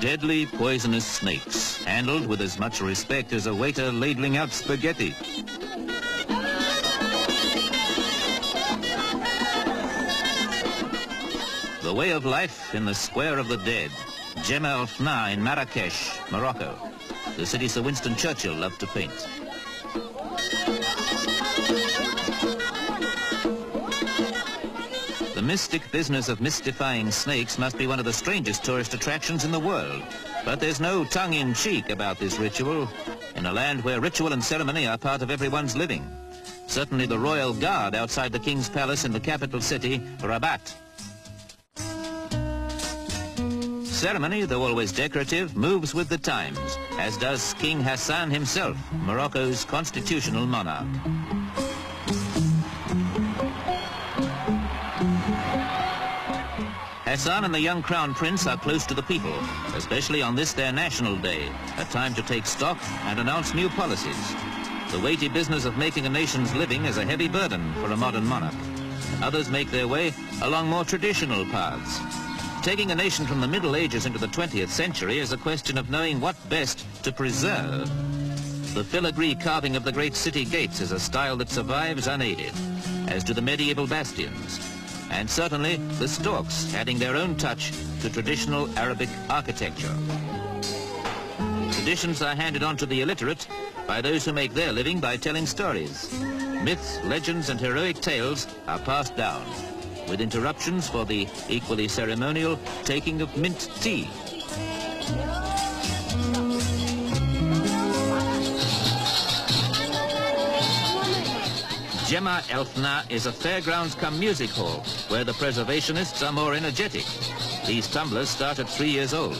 Deadly poisonous snakes, handled with as much respect as a waiter ladling out spaghetti. The way of life in the Square of the Dead, Jemaa el-Fna in Marrakesh, Morocco, the city Sir Winston Churchill loved to paint. The mystic business of mystifying snakes must be one of the strangest tourist attractions in the world. But there's no tongue-in-cheek about this ritual in a land where ritual and ceremony are part of everyone's living. Certainly the royal guard outside the king's palace in the capital city, Rabat. Ceremony, though always decorative, moves with the times, as does King Hassan himself, Morocco's constitutional monarch. Hassan and the young crown prince are close to the people, especially on this their national day, a time to take stock and announce new policies. The weighty business of making a nation's living is a heavy burden for a modern monarch. Others make their way along more traditional paths. Taking a nation from the Middle Ages into the 20th century is a question of knowing what best to preserve. The filigree carving of the great city gates is a style that survives unaided, as do the medieval bastions. And certainly the storks adding their own touch to traditional Arabic architecture. Traditions are handed on to the illiterate by those who make their living by telling stories. Myths, legends and heroic tales are passed down, with interruptions for the equally ceremonial taking of mint tea. Jemaa el-Fna is a fairgrounds cum music hall where the preservationists are more energetic. These tumblers start at 3 years old.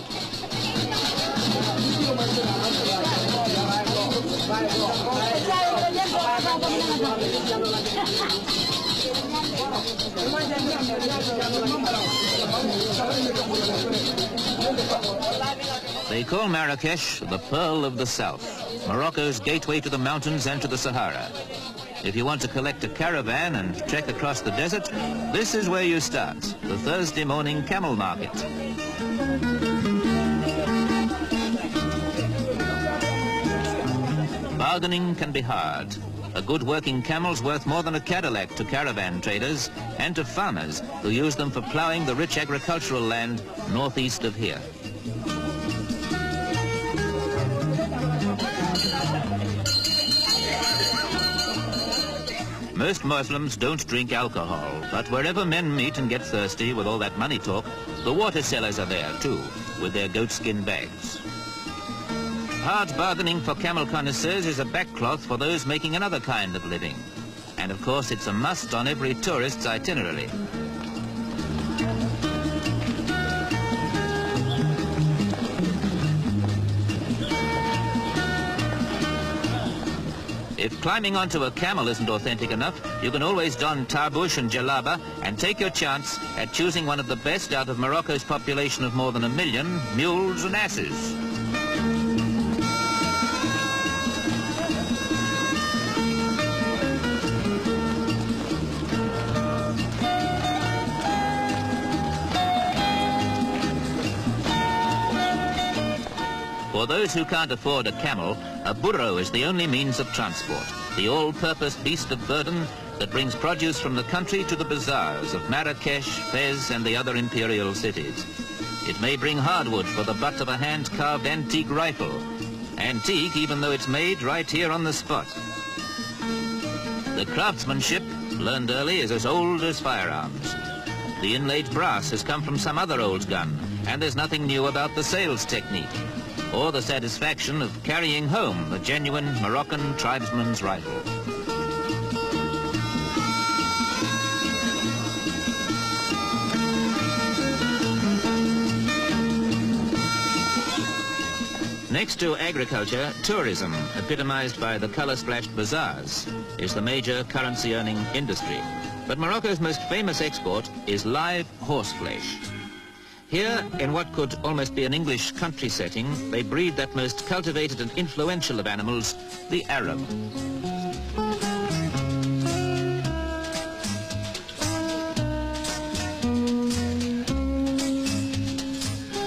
They call Marrakesh the Pearl of the South, Morocco's gateway to the mountains and to the Sahara. If you want to collect a caravan and trek across the desert, this is where you start, the Thursday morning camel market. Bargaining can be hard. A good working camel's worth more than a Cadillac to caravan traders and to farmers who use them for ploughing the rich agricultural land northeast of here. Most Muslims don't drink alcohol, but wherever men meet and get thirsty with all that money talk, the water sellers are there too, with their goatskin bags. Hard bargaining for camel connoisseurs is a backcloth for those making another kind of living. And of course it's a must on every tourist's itinerary. If climbing onto a camel isn't authentic enough, you can always don tarbush and jalaba and take your chance at choosing one of the best out of Morocco's population of more than 1 million, mules and asses. For those who can't afford a camel, a burro is the only means of transport, the all-purpose beast of burden that brings produce from the country to the bazaars of Marrakesh, Fez and the other imperial cities. It may bring hardwood for the butt of a hand-carved antique rifle. Antique even though it's made right here on the spot. The craftsmanship, learned early, is as old as firearms. The inlaid brass has come from some other old gun, and there's nothing new about the sales technique, or the satisfaction of carrying home the genuine Moroccan tribesman's rifle. Next to agriculture, tourism, epitomized by the color-splashed bazaars, is the major currency-earning industry. But Morocco's most famous export is live horseflesh. Here, in what could almost be an English country setting, they breed that most cultivated and influential of animals, the Arab.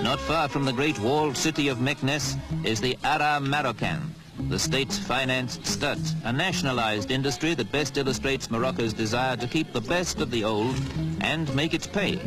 Not far from the great walled city of Meknes is the Ara Marocan, the state's financed stud, a nationalized industry that best illustrates Morocco's desire to keep the best of the old and make it pay.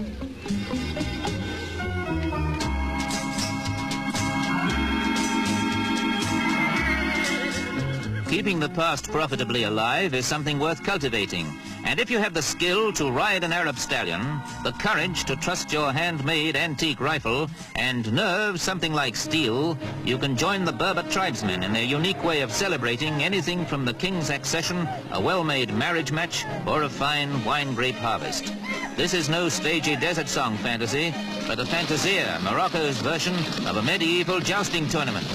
Keeping the past profitably alive is something worth cultivating. And if you have the skill to ride an Arab stallion, the courage to trust your handmade antique rifle, and nerve something like steel, you can join the Berber tribesmen in their unique way of celebrating anything from the king's accession, a well-made marriage match, or a fine wine grape harvest. This is no stagey desert song fantasy, but a fantasia, Morocco's version of a medieval jousting tournament.